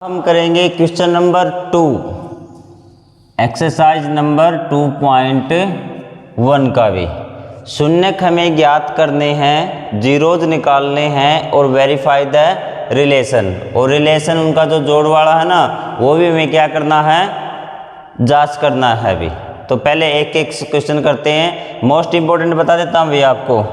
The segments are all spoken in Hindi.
हम करेंगे क्वेश्चन नंबर 2 एक्सरसाइज नंबर 2.1 का भी। शून्यक हमें ज्ञात करने हैं, जीरोज निकालने हैं और वेरीफाई द रिलेशन। और रिलेशन उनका जो जोड़ वाला है ना, वो भी हमें क्या करना है, जांच करना है अभी। तो पहले एक एक क्वेश्चन करते हैं। मोस्ट इंपॉर्टेंट बता देता हूँ भैया आपको,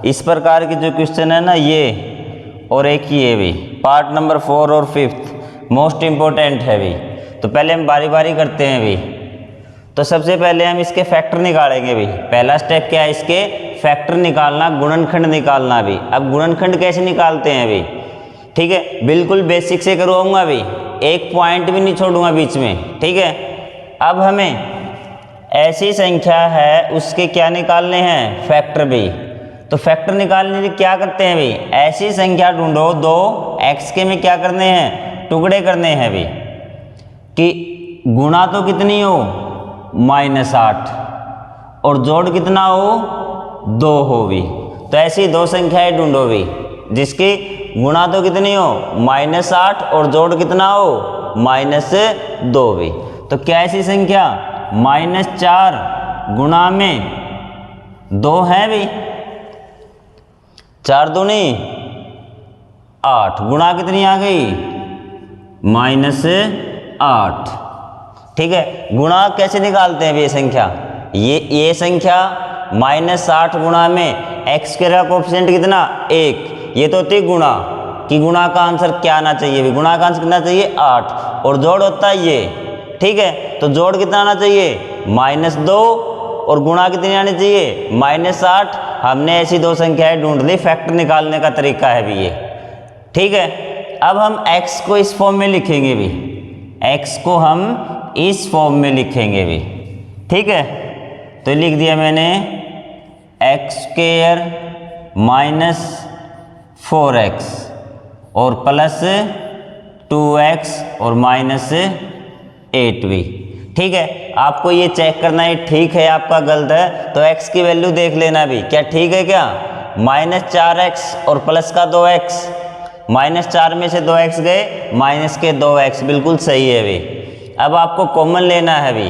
इस प्रकार के जो क्वेश्चन है ना, ये और एक ये भी पार्ट नंबर 4 और 5 मोस्ट इम्पोर्टेंट है भी। तो पहले हम बारी बारी करते हैं भी। तो सबसे पहले हम इसके फैक्टर निकालेंगे भी। पहला स्टेप क्या है, इसके फैक्टर निकालना, गुणनखंड निकालना भी। अब गुणनखंड कैसे निकालते हैं भी, ठीक है, बिल्कुल बेसिक से करवाऊंगा भी, एक पॉइंट भी नहीं छोड़ूंगा बीच में, ठीक है। अब हमें ऐसी संख्या है उसके क्या निकालने हैं, फैक्टर भी। तो फैक्टर निकालने के लिए क्या करते हैं भी, ऐसी संख्या ढूंढो दो एक्स के में क्या करने हैं, टुकड़े करने हैं भी, कि गुणा तो कितनी हो -8 और जोड़ कितना हो 2 हो भी। तो ऐसी दो संख्याएं ढूंढो भी जिसकी गुणा तो कितनी हो -8 और जोड़ कितना हो -2 भी। तो क्या ऐसी संख्या -4 गुणा में 2 है भी, 4 दूनी 8, गुणा कितनी आ गई -8, ठीक है। गुणा कैसे निकालते हैं ये संख्या, ये संख्या -8 गुणा में x के कोएफिशिएंट कितना 1, ये तो होती गुणा कि गुणा का आंसर क्या आना चाहिए भी, गुणा का आंसर कितना चाहिए 8 और जोड़ होता है ये, ठीक है। तो जोड़ कितना आना चाहिए -2 और गुणा कितनी आनी चाहिए -8। हमने ऐसी दो संख्याएं ढूंढ ली, फैक्टर निकालने का तरीका है भी ये, ठीक है। अब हम x को इस फॉर्म में लिखेंगे भी, x को हम इस फॉर्म में लिखेंगे भी, ठीक है। तो लिख दिया मैंने x² - 4x और प्लस 2x और -8 भी, ठीक है। आपको ये चेक करना है ठीक है आपका गलत है, तो x की वैल्यू देख लेना भी, क्या ठीक है क्या, -4x और प्लस का 2x, -4 में से 2x गए, माइनस के 2x, बिल्कुल सही है भी। अब आपको कॉमन लेना है भी,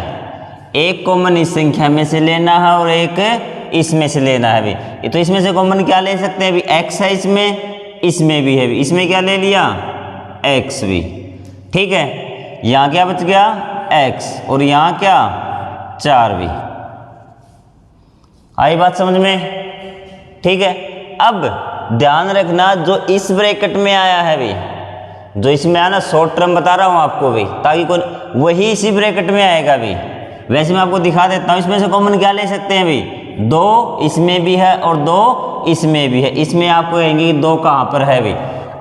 एक कॉमन इस संख्या में से लेना है और एक इसमें से लेना है भी। तो इसमें से कॉमन क्या ले सकते हैं भी, x है इसमें भी है भी, इसमें क्या ले लिया x भी, ठीक है। यहाँ क्या बच गया x और यहाँ क्या 4 भी। आई बात समझ में, ठीक है। अब ध्यान रखना जो इस ब्रैकेट में आया है भी, जो इसमें आया ना, शॉर्ट टर्म बता रहा हूँ आपको भी, ताकि कोई वही इसी ब्रैकेट में आएगा भी। वैसे मैं आपको दिखा देता हूँ, इसमें से कॉमन क्या ले सकते हैं भी, 2 इसमें भी है और 2 इसमें भी है। इसमें आपको कहेंगे कि 2 कहाँ पर है भी,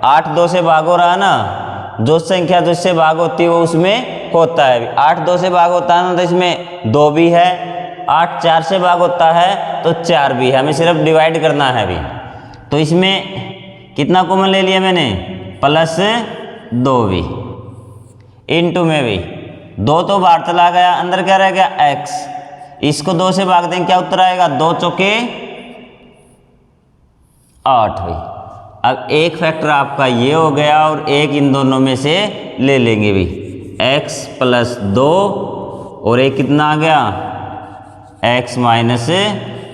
8 2 से भाग हो रहा ना, जो संख्या जिससे भाग होती है वो उसमें होता है भी। 8 2 से भाग होता है ना, तो इसमें 2 भी है, 8 4 से भाग होता है तो 4 भी है, हमें सिर्फ डिवाइड करना है भी। तो इसमें कितना कॉमन ले लिया मैंने, +2 भी, इनटू में भी 2 तो बाहर चला गया, अंदर क्या रह गया x, इसको 2 से भाग देंगे क्या उत्तर आएगा, 2 चौके 8 भी। अब एक फैक्टर आपका ये हो गया और एक इन दोनों में से ले लेंगे भी, x + 2 और एक कितना आ गया x -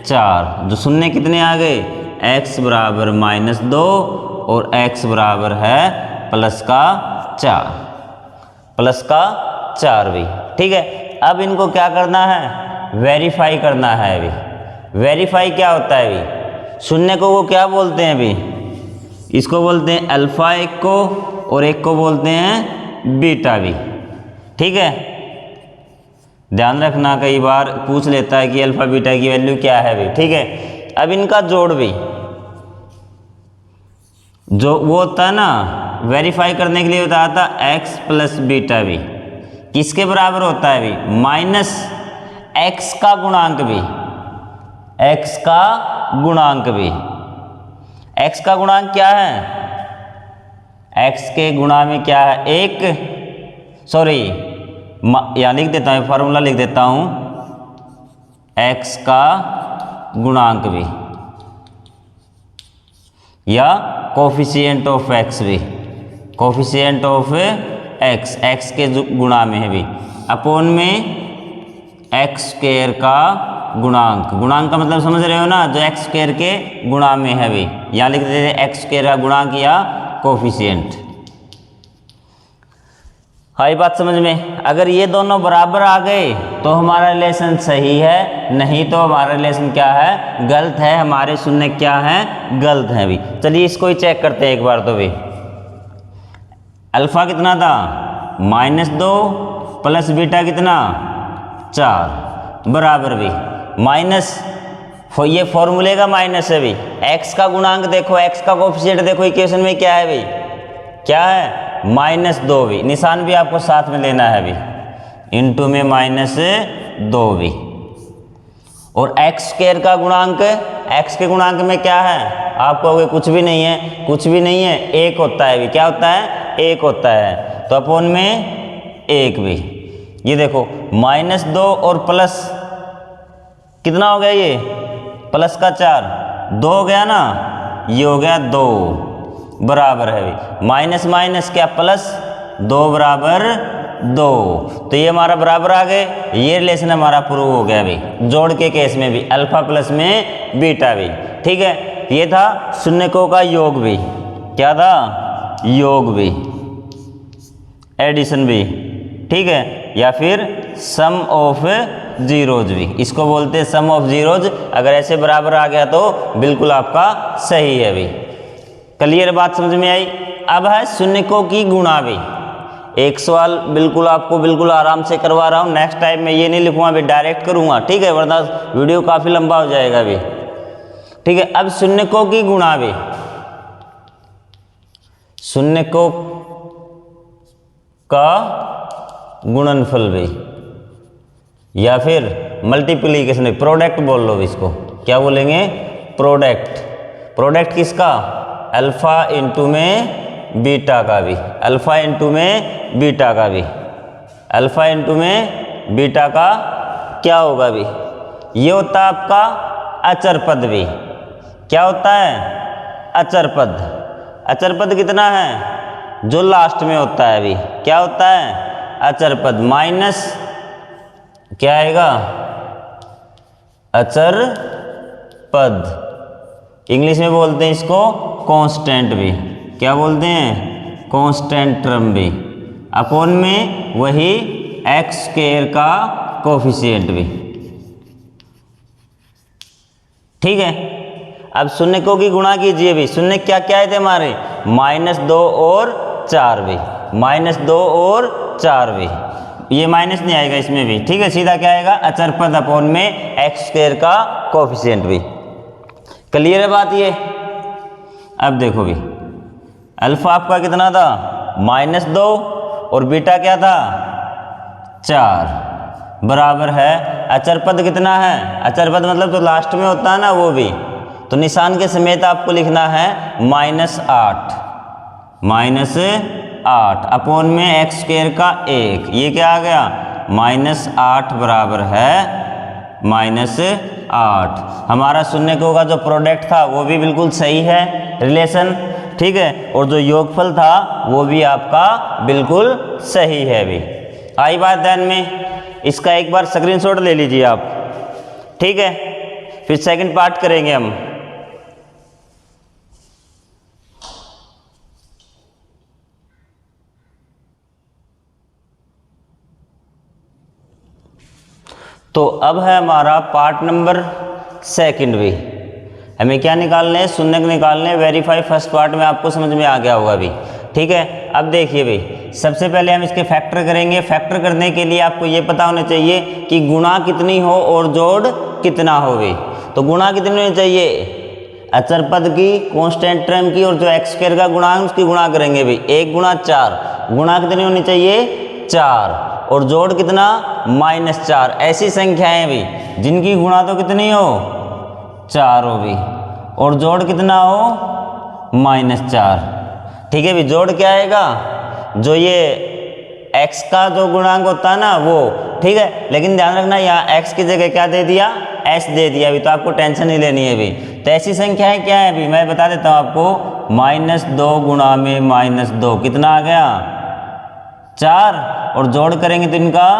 4, जो शून्य कितने आ गए, x बराबर -2 और x बराबर है +4 भी, ठीक है। अब इनको क्या करना है, वेरीफाई करना है अभी। वेरीफाई क्या होता है अभी, शून्य को वो क्या बोलते हैं अभी, इसको बोलते हैं अल्फा एक को और एक को बोलते हैं बीटा भी, ठीक है। ध्यान रखना, कई बार पूछ लेता है कि अल्फा बीटा की वैल्यू क्या है भी, ठीक है। अब इनका जोड़ भी जो वो होता है ना, वेरीफाई करने के लिए बताया था x + बीटा भी किसके बराबर होता है भी, -x का गुणांक भी, x का गुणांक भी। x का गुणांक क्या है, x के गुणा में क्या है, यहाँ लिख देता हूँ, फॉर्मूला लिख देता हूँ, x का गुणांक भी या कोफिशिएंट ऑफ x भी, कोफिशिएंट ऑफ एक्स के गुणा में है भी, अपोन में एक्स स्क्वायर का गुणांक, गुणांक का मतलब समझ रहे हो ना, जो एक्स स्क्वायर के गुणा में है भी, यहाँ लिख देते हैं एक्स स्क्वायर का गुणांक या कोफिशिएंट। आई बात समझ में? अगर ये दोनों बराबर आ गए तो हमारा रिलेशन सही है, नहीं तो हमारा रिलेशन क्या है, गलत है, हमारे शून्य क्या है, गलत है भी। चलिए इसको ही चेक करते हैं एक बार तो भी। अल्फा कितना था, -2 प्लस बीटा कितना 4 बराबर भी माइनस, ये फॉर्मूले का माइनस है भी, एक्स का गुणांक देखो, एक्स का कोफिशिएंट देखो इक्वेशन में क्या है भाई, क्या है -2 भी, निशान भी आपको साथ में लेना है भी, इनटू में -2 भी, और एक्स स्क्वायर का गुणांक, एक्स के गुणांक में क्या है, आप कहोगे कुछ भी नहीं है, कुछ भी नहीं है, 1 होता है भी, क्या होता है, 1 होता है, तो अपोन में 1 भी। ये देखो -2 और प्लस कितना हो गया, ये प्लस का 4, 2 हो गया ना, ये हो गया 2 बराबर है भी, माइनस माइनस क्या प्लस, 2 बराबर 2, तो ये हमारा बराबर आ गए, ये रिलेशन हमारा प्रूव हो गया भी, जोड़ के केस में भी अल्फा प्लस में बीटा भी। ठीक है, ये था शून्यकों का योग भी, क्या था, योग भी, एडिशन भी, ठीक है, या फिर सम ऑफ जीरोज भी, इसको बोलते हैं सम ऑफ जीरोज। अगर ऐसे बराबर आ गया तो बिल्कुल आपका सही है भी। क्लियर बात समझ में आई? अब है शून्यकों की गुणा भी। एक सवाल बिल्कुल आपको बिल्कुल आराम से करवा रहा हूँ, नेक्स्ट टाइम मैं ये नहीं लिखूँगा अभी, डायरेक्ट करूँगा, ठीक है, वरना वीडियो काफ़ी लंबा हो जाएगा अभी। ठीक है, अब शून्यकों की गुणा भी, शून्यकों का गुणनफल भी, या फिर मल्टीप्लीकेशन भी, प्रोडक्ट बोल लो इसको, क्या बोलेंगे, प्रोडक्ट। प्रोडक्ट किसका, अल्फा इंटू में बीटा का भी, अल्फा इंटू में बीटा का भी, अल्फा इंटू में बीटा का क्या होगा भी, ये होता है आपका अचर पद भी। क्या होता है, अचर पद। अचर पद कितना है, जो लास्ट में होता है अभी, क्या होता है, अचर पद, माइनस क्या आएगा, अचर पद, इंग्लिश में बोलते हैं इसको कांस्टेंट भी, क्या बोलते हैं, कांस्टेंट टर्म भी, अपोन में वही एक्स स्क्वायर का कोफिशिएंट भी। ठीक है, अब शून्यकों की गुणा कीजिए भी, शून्य क्या क्या आए थे हमारे, -2 और 4 भी, -2 और 4 भी, ये माइनस नहीं आएगा इसमें भी। ठीक है, सीधा क्या आएगा, अचर पद अपोन में एक्स स्क्वायर का कोफिशिएंट भी। क्लियर है बात ये? अब देखो भी, अल्फा आपका कितना था, -2 और बीटा क्या था 4 बराबर है, अचर पद कितना है, अचर पद मतलब तो लास्ट में होता है ना वो भी, तो निशान के समेत आपको लिखना है -8, -8 अपोन में एक्स स्क्वायर का 1, ये क्या आ गया, -8 बराबर है -8। हमारा शून्यकों का जो प्रोडक्ट था वो भी बिल्कुल सही है रिलेशन, ठीक है, और जो योगफल था वो भी आपका बिल्कुल सही है भी। आई बात ध्यान में? इसका एक बार स्क्रीनशॉट ले लीजिए आप, ठीक है, फिर सेकंड पार्ट करेंगे हम। तो अब है हमारा पार्ट नंबर 2 भी, हमें क्या निकालने हैं, शून्यक निकालने हैं, वेरीफाई फर्स्ट पार्ट में आपको समझ में आ गया होगा अभी। ठीक है, अब देखिए भाई, सबसे पहले हम इसके फैक्टर करेंगे। फैक्टर करने के लिए आपको ये पता होना चाहिए कि गुणा कितनी हो और जोड़ कितना हो भी। तो गुणा कितनी होनी चाहिए, अचर पद की, कांस्टेंट टर्म की, और जो एक्स स्क्वायर का गुणांक उसकी गुणा करेंगे भाई, 1 गुणा 4, गुणा कितनी होनी चाहिए 4, और जोड़ कितना -4। ऐसी संख्याएं भी जिनकी गुणा तो कितनी हो 4 हो भी, और जोड़ कितना हो -4। ठीक है भी, जोड़ क्या आएगा, जो ये x का जो गुणांक होता है ना वो, ठीक है, लेकिन ध्यान रखना यहाँ x की जगह क्या दे दिया, s दे दिया अभी, तो आपको टेंशन नहीं लेनी है अभी। तो ऐसी संख्याएं क्या है अभी मैं बता देता हूँ आपको, -2 गुणा में -2 कितना आ गया 4 और जोड़ करेंगे तो इनका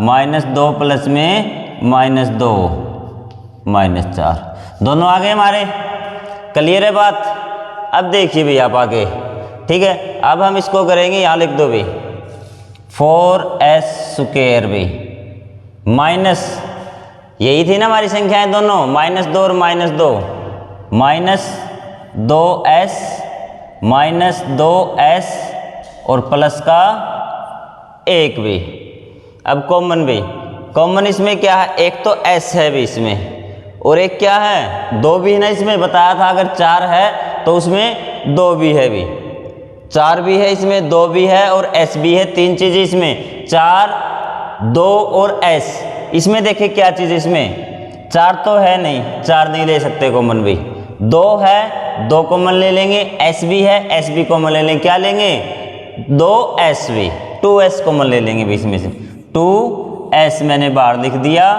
-2 प्लस में -2 -4 दोनों आ गए हमारे। क्लियर है बात। अब देखिए भाई आप आगे, ठीक है। अब हम इसको करेंगे, यहाँ लिख दो भाई 4s² भी माइनस, यही थी ना हमारी संख्याएं दोनों, -2 और -2, -2s -2s और प्लस का 1 भी। अब कॉमन भी, कॉमन इसमें क्या है, एक तो s है भी इसमें और एक क्या है 2 भी है ना इसमें, बताया था अगर 4 है तो उसमें 2 भी है भी, 4 भी है इसमें, 2 भी है और s भी है, 3 चीज़ें इसमें, 4 2 और s। इसमें देखिए क्या चीज़ इसमें, 4 तो है नहीं, 4 नहीं ले सकते कॉमन भी, 2 है 2 कॉमन ले लेंगे, s भी है s भी कॉमन ले लेंगे, क्या लेंगे 2s भी, 2s कॉमन ले लेंगे भी इसमें से, 2s मैंने बाहर लिख दिया,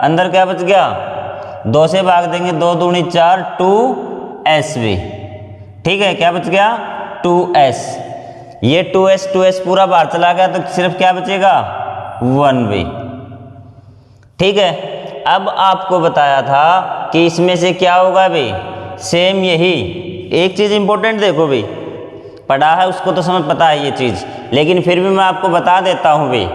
अंदर क्या बच गया 2 से भाग देंगे, 2 दूनी 4, 2s भी, ठीक है। क्या बच गया 2s, ये 2s पूरा बाहर चला गया तो सिर्फ क्या बचेगा 1 भी, ठीक है। अब आपको बताया था कि इसमें से क्या होगा भाई, सेम यही एक चीज़ इंपॉर्टेंट देखो भाई, पढ़ा है उसको तो समझ पता है ये चीज़, लेकिन फिर भी मैं आपको बता देता हूँ भाई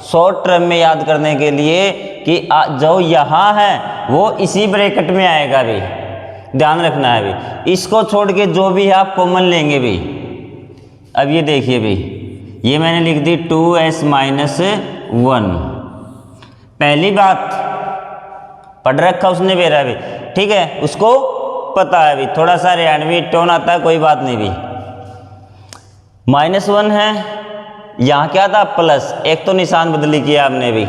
शॉर्ट टर्म में याद करने के लिए कि जो यहाँ है वो इसी ब्रैकेट में आएगा भी, ध्यान रखना है भाई। इसको छोड़ के जो भी है आप कॉमन लेंगे भी। अब ये देखिए भाई, ये मैंने लिख दी 2s - 1, पहली बात पढ़ रखा उसने मेरा भी, ठीक है, उसको पता है भी, थोड़ा सा रेनवी टोन आता है, कोई बात नहीं भी। -1 है, यहाँ क्या था प्लस, एक तो निशान बदली किया आपने भी,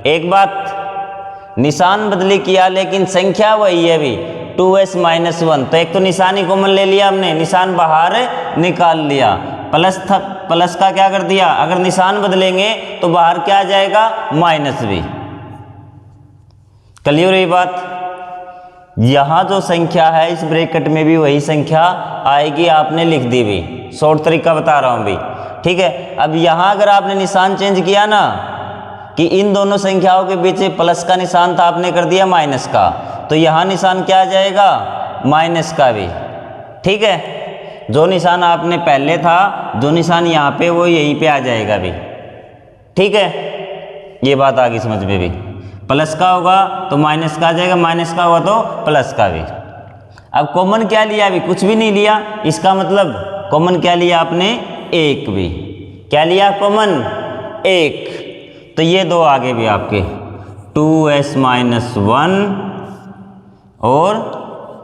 एक बात निशान बदली किया लेकिन संख्या वही है भी 2s - 1, तो एक तो निशान ही कॉमन ले लिया हमने, निशान बाहर निकाल लिया, प्लस था, प्लस का क्या कर दिया, अगर निशान बदलेंगे तो बाहर क्या आ जाएगा माइनस भी। क्लियर हुई बात। यहाँ जो संख्या है इस ब्रैकेट में भी वही संख्या आएगी, आपने लिख दी भी, शॉर्ट तरीका बता रहा हूँ भी, ठीक है। अब यहाँ अगर आपने निशान चेंज किया ना कि इन दोनों संख्याओं के बीच प्लस का निशान था, आपने कर दिया माइनस का, तो यहाँ निशान क्या आ जाएगा माइनस का भी, ठीक है। जो निशान आपने पहले था, जो निशान यहाँ पे वो यहीं पे आ जाएगा भी, ठीक है। ये बात आ गई समझ में भी, प्लस का होगा तो माइनस का आ जाएगा, माइनस का होगा तो प्लस का भी। अब कॉमन क्या लिया अभी, कुछ भी नहीं लिया, इसका मतलब कॉमन क्या लिया आपने 1 भी, क्या लिया कॉमन 1, तो ये दो आगे भी आपके 2s - 1 और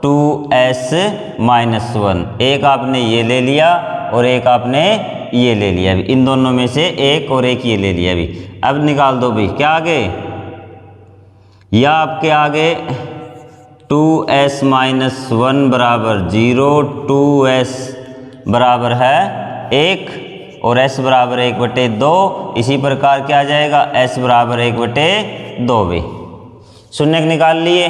2s - 1, एक आपने ये ले लिया और एक आपने ये ले लिया भी, इन दोनों में से एक और एक ये ले लिया भी। अब निकाल दो भी, क्या आगे, या आपके आगे 2s - 1 बराबर 0, 2s बराबर है 1 और s बराबर 1/2, इसी प्रकार क्या आ जाएगा s बराबर 1/2 भी। शून्य निकाल लिए,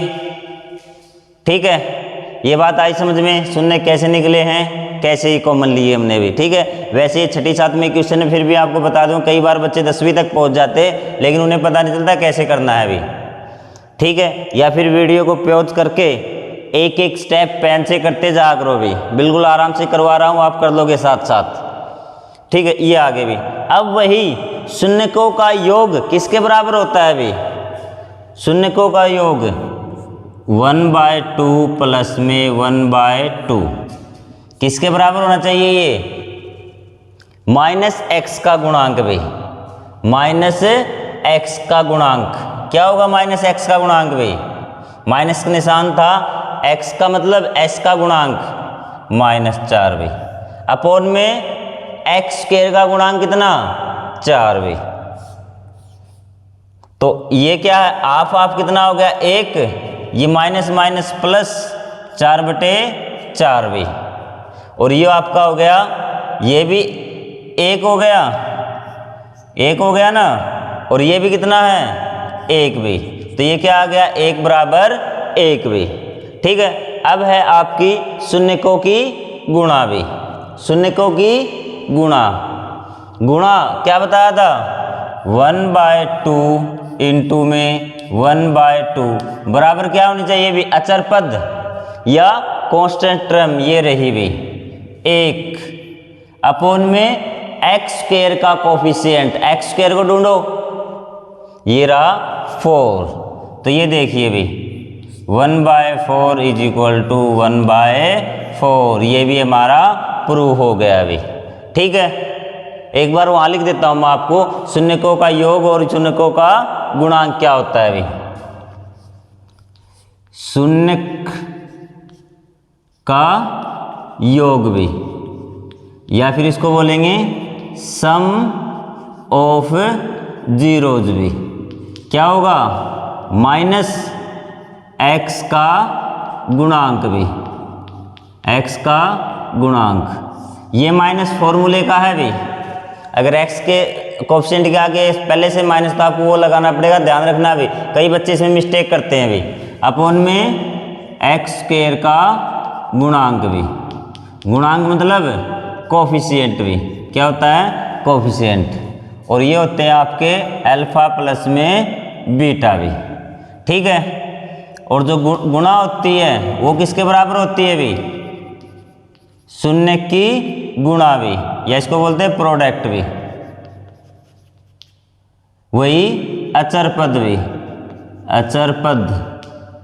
ठीक है। ये बात आई समझ में, शून्य कैसे निकले हैं, कैसे ही कॉमन लिए हमने भी, ठीक है। वैसे ही 6ठी 7वीं क्वेश्चन फिर भी आपको बता दूं, कई बार बच्चे 10वीं तक पहुंच जाते लेकिन उन्हें पता नहीं चलता कैसे करना है अभी, ठीक है। या फिर वीडियो को पॉज करके एक एक स्टेप पेन से करते जा करो भी, बिल्कुल आराम से करवा रहा हूँ, आप कर लोगे साथ साथ, ठीक है। ये आगे भी, अब वही शून्यकों का योग किसके बराबर होता है अभी, शून्यकों का योग 1/2 प्लस में 1/2 किसके बराबर होना चाहिए, ये -x का गुणांक भी, -x का गुणांक क्या होगा, -x का गुणांक भी, माइनस का निशान था, x का मतलब s का गुणांक -4 भी, अपोन में x² का गुणांक कितना 4 भी, तो ये क्या है आप कितना हो गया 1, ये माइनस माइनस प्लस 4/4 भी, और ये आपका हो गया, ये भी 1 हो गया, 1 हो गया ना, और ये भी कितना है 1 भी, तो ये क्या आ गया 1 बराबर 1 भी, ठीक है। अब है आपकी शून्यकों की गुणा भी, शून्यकों की गुणा, गुणा क्या बताया था 1/2 इंटू में 1/2 बराबर क्या होनी चाहिए भी अचर पद या कांस्टेंट टर्म, ये रही भी 1 अपोन में एक्स स्क्वायर का कोफिशिएंट, एक्स स्क्वायर को ढूंढो, ये रहा 4। तो ये देखिए भी 1/4 इज इक्वल टू 1/4, ये भी हमारा प्रूव हो गया अभी। ठीक है, एक बार वहाँ लिख देता हूँ मैं आपको, शून्यकों का योग और शून्यकों का गुणांक क्या होता है अभी। शून्यक का योग भी, या फिर इसको बोलेंगे सम ऑफ जीरोज भी, क्या होगा माइनस एक्स का गुणांक भी, एक्स का गुणांक, ये माइनस फॉर्मूले का है भी। अगर एक्स के कोएफिशिएंट के आगे पहले से माइनस तो आपको वो लगाना पड़ेगा, ध्यान रखना भी, कई बच्चे इसमें मिस्टेक करते हैं भी। अपोन में एक्स स्क्वायर का गुणांक भी, गुणांक मतलब कोएफिशिएंट भी, क्या होता है कोएफिशिएंट, और ये होते हैं आपके अल्फा प्लस में बीटा भी। ठीक है, और जो गुणा होती है वो किसके बराबर होती है भी, शून्य की गुणा भी, या इसको बोलते हैं प्रोडक्ट भी, वही अचर पद भी, अचर पद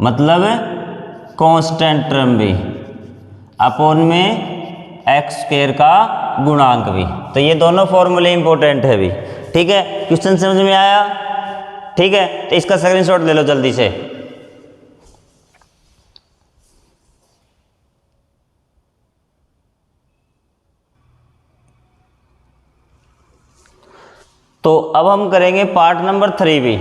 मतलब कांस्टेंट टर्म भी, अपोन में एक्स स्क्वायर का गुणांक भी। तो ये दोनों फॉर्मूले इंपॉर्टेंट है भी। ठीक है, क्वेश्चन समझ में आया? ठीक है, तो इसका स्क्रीनशॉट ले लो जल्दी से। तो अब हम करेंगे पार्ट नंबर 3 भी।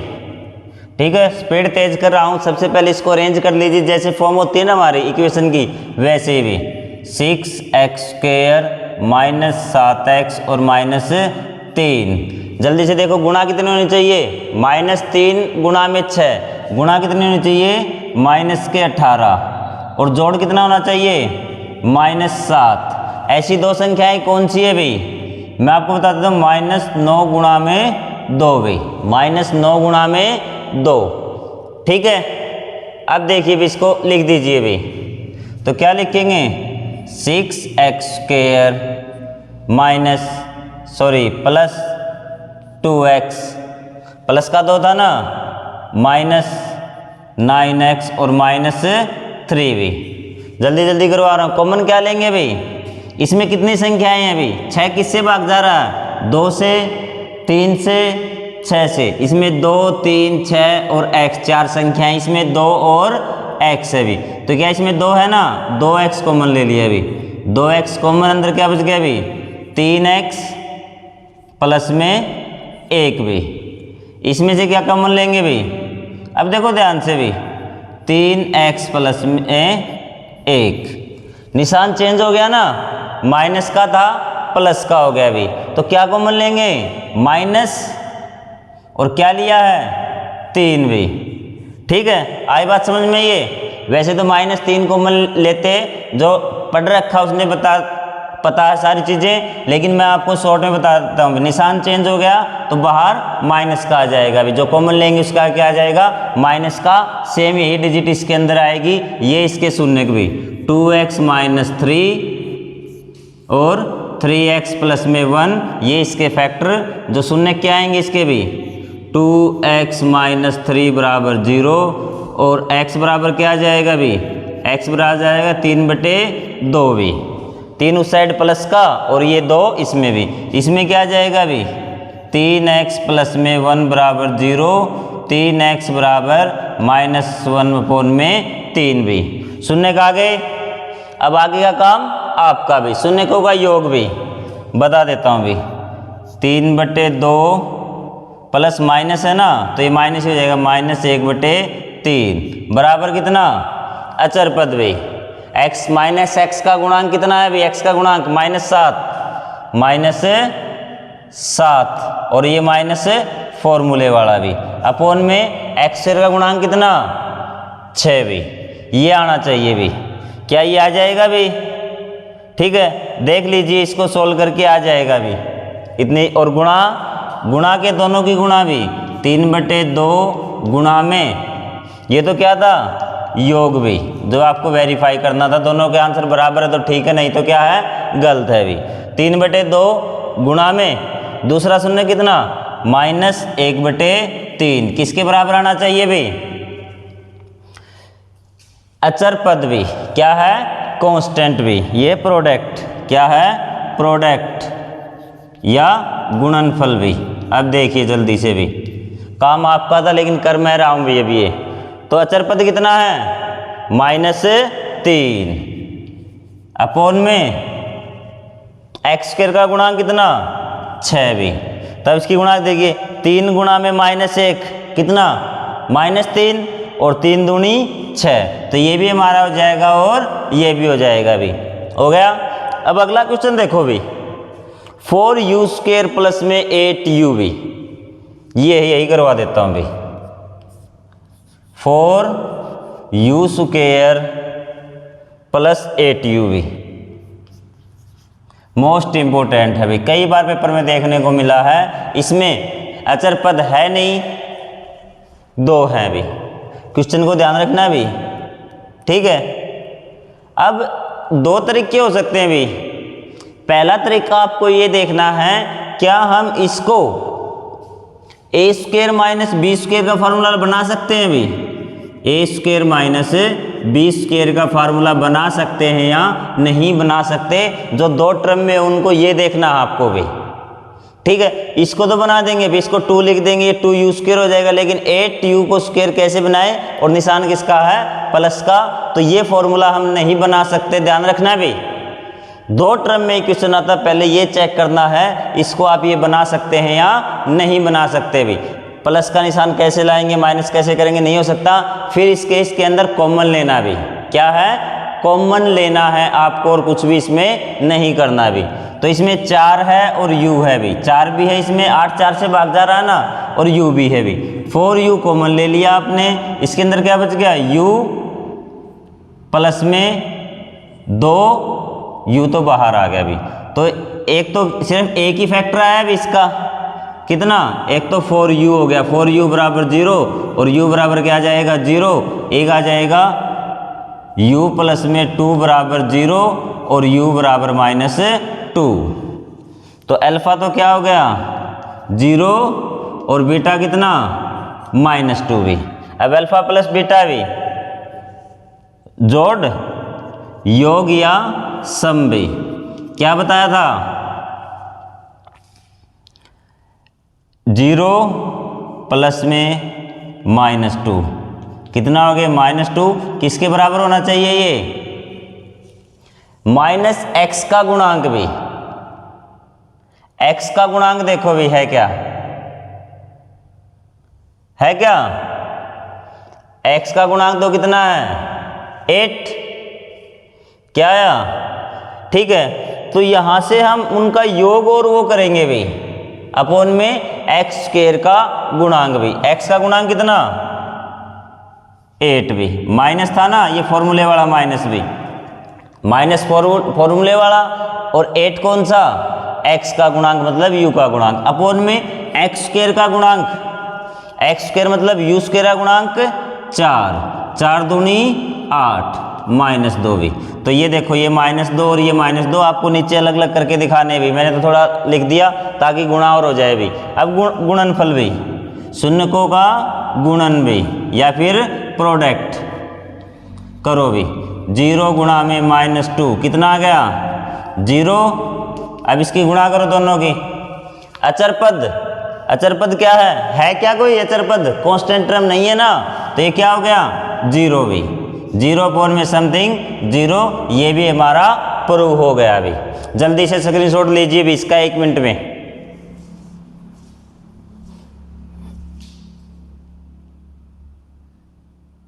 ठीक है, स्पीड तेज कर रहा हूं, सबसे पहले इसको अरेंज कर लीजिए, जैसे फॉर्म होती है ना हमारी इक्वेशन की, वैसे भी 6x² माइनस 7x और माइनस 3। जल्दी से देखो गुणा कितने होने चाहिए, -3 गुणा में 6, गुणा कितने होने चाहिए माइनस के 18, और जोड़ कितना होना चाहिए -7। ऐसी दो संख्याएं कौन सी है भाई, मैं आपको बता देता हूँ, -9 गुणा में 2 भाई, -9 गुणा में 2। ठीक है, अब देखिए भी इसको लिख दीजिए भाई, तो क्या लिखेंगे 6x² प्लस 2x, प्लस का 2 था ना, -9x और -3 भी। जल्दी जल्दी करवा रहा हूँ, कॉमन क्या लेंगे भाई, इसमें कितनी संख्याएं हैं अभी, 6 किससे भाग जा रहा है, 2 से, 3 से, 6 से, इसमें 2, 3, 6 और x 4 संख्याएं, इसमें 2 और x है भी, तो क्या इसमें 2 है ना, 2x कॉमन ले लिया अभी, 2x कॉमन, अंदर क्या बच गया अभी 3x प्लस में 1 भी, इसमें से क्या कॉमन लेंगे भी, अब देखो ध्यान से भी 3x प्लस में 1, निशान चेंज हो गया ना, माइनस का था प्लस का हो गया अभी, तो क्या कॉमन लेंगे माइनस, और क्या लिया है 3 भी। ठीक है, आई बात समझ में ये, वैसे तो -3 कॉमन लेते, जो पढ़ रखा उसने पता है सारी चीज़ें, लेकिन मैं आपको शॉर्ट में बता देता हूँ, निशान चेंज हो गया तो बाहर माइनस का आ जाएगा अभी, जो कॉमन लेंगे उसका क्या आ जाएगा माइनस का, सेम यही डिजिट इसके अंदर आएगी, ये इसके शून्य भी 2x - 3 और 3x प्लस में 1, ये इसके फैक्टर, जो शून्य क्या आएंगे इसके भी 2x - 3 बराबर 0, और x बराबर क्या आ जाएगा भी, x बराबर आ जाएगा 3/2 भी, 3 उस साइड प्लस का और ये 2 इसमें भी, इसमें क्या आ जाएगा भी 3x प्लस में 1 बराबर 0, 3x बराबर -1 में 3 भी। शून्य का आगे, अब आगे का काम आपका भी, शून्यकों का योग भी बता देता हूँ भी, 3/2 प्लस माइनस है ना, तो ये माइनस हो जाएगा, -1/3 बराबर कितना अचर पद भी, x माइनस एक्स का गुणांक कितना है भी, x का गुणांक -7 और ये माइनस फॉर्मूले वाला भी, अपोन में x का गुणांक कितना 6 भी, ये आना चाहिए भी, क्या ये आ जाएगा भी। ठीक है, देख लीजिए इसको सोल्व करके आ जाएगा भी, इतनी, और गुणा के दोनों की गुणा भी 3/2 गुणा में, ये तो क्या था, योग भी, जो आपको वेरीफाई करना था। दोनों के आंसर बराबर है तो ठीक है, नहीं तो क्या है, गलत है भी। 3/2 गुणा में दूसरा शून्य कितना, -1/3, किसके बराबर आना चाहिए भी, अचर पद भी, क्या है, कांस्टेंट भी। ये प्रोडक्ट क्या है, प्रोडक्ट या गुणनफल भी। अब देखिए जल्दी से भी, काम आपका था लेकिन कर मैं रहा हूं भी अभी ये। तो अचर पद कितना है, -3 अपॉन में x² का गुणांक कितना, 6 भी। तब इसकी गुणांक देखिए, 3 गुणा में -1 कितना, -3, और 3 दूनी 6, तो ये भी हमारा हो जाएगा और ये भी हो जाएगा भी, हो गया। अब अगला क्वेश्चन देखो भी, 4u² प्लस में 8u भी, ये यही करवा देता हूं भी। 4u² प्लस 8u भी मोस्ट इंपोर्टेंट है भी, कई बार पेपर में देखने को मिला है। इसमें अचर पद है नहीं, 2 हैं भी, क्वेश्चन को ध्यान रखना भी, ठीक है। अब 2 तरीके हो सकते हैं भी। पहला तरीका आपको ये देखना है, क्या हम इसको a² माइनस b² का फार्मूला बना सकते हैं भी, a² माइनस b² का फार्मूला बना सकते हैं या नहीं बना सकते। जो 2 टर्म में उनको ये देखना है आपको भी, ठीक है। इसको तो बना देंगे भी, इसको 2 लिख देंगे, ये 2u² हो जाएगा, लेकिन 8u को स्क्वायर कैसे बनाए, और निशान किसका है, प्लस का, तो ये फॉर्मूला हम नहीं बना सकते, ध्यान रखना भी। 2 टर्म में क्वेश्चन आता है, पहले ये चेक करना है इसको आप ये बना सकते हैं या नहीं बना सकते भी। प्लस का निशान कैसे लाएंगे, माइनस कैसे करेंगे, नहीं हो सकता। फिर इस केस के अंदर कॉमन लेना भी, क्या है, कॉमन लेना है आपको, और कुछ भी इसमें नहीं करना भी। तो इसमें 4 है और u है भी, 4 भी है इसमें, 8 4 से भाग जा रहा है ना, और u भी है भी। 4u कॉमन ले लिया आपने, इसके अंदर क्या बच गया, u प्लस में 2u तो बाहर आ गया भी। तो एक तो सिर्फ एक ही फैक्टर आया भी इसका, कितना, एक तो 4u हो गया, 4u बराबर 0, और u बराबर क्या आ जाएगा, 0, एक आ जाएगा u प्लस में 2 बराबर 0, और u बराबर -2। तो अल्फा तो क्या हो गया, 0, और बीटा कितना, -2 भी। अब अल्फा प्लस बीटा भी जोड़, योग या सम भी, क्या बताया था, 0 प्लस में -2 कितना हो गया, -2, किसके बराबर होना चाहिए ये, -x का गुणांक भी। x का गुणांक देखो भी है क्या, है क्या, x का गुणांक तो कितना है, 8, क्या आया, ठीक है। तो यहां से हम उनका योग और वो करेंगे भी, अपॉन में x² का गुणांक भी। x का गुणांक कितना, 8 भी, माइनस था ना ये फॉर्मूले वाला, माइनस भी, माइनस फॉर्मूले वाला, और 8 कौन सा, x का गुणांक मतलब u का गुणांक, अपॉन में x² का गुणांक, x² मतलब u² का गुणांक 4, 4 दूनी 8, -2 भी। तो ये देखो, ये -2 और ये -2 आपको नीचे अलग अलग करके दिखाने भी, मैंने तो थोड़ा लिख दिया ताकि गुणा और हो जाए भी। अब गुणनफल भी, शून्यकों का गुणन भी, या फिर प्रोडक्ट करो भी। 0 गुणा में -2 कितना आ गया, 0। अब इसकी गुणा करो दोनों की। अचर पद, अचर पद क्या है क्या कोई अचर पद, कांस्टेंट टर्म नहीं है ना, तो ये क्या हो गया, 0 भी। 0 अपॉन में समथिंग 0, ये भी हमारा प्रूव हो गया अभी। जल्दी से स्क्रीनशॉट लीजिए भी इसका 1 मिनट में।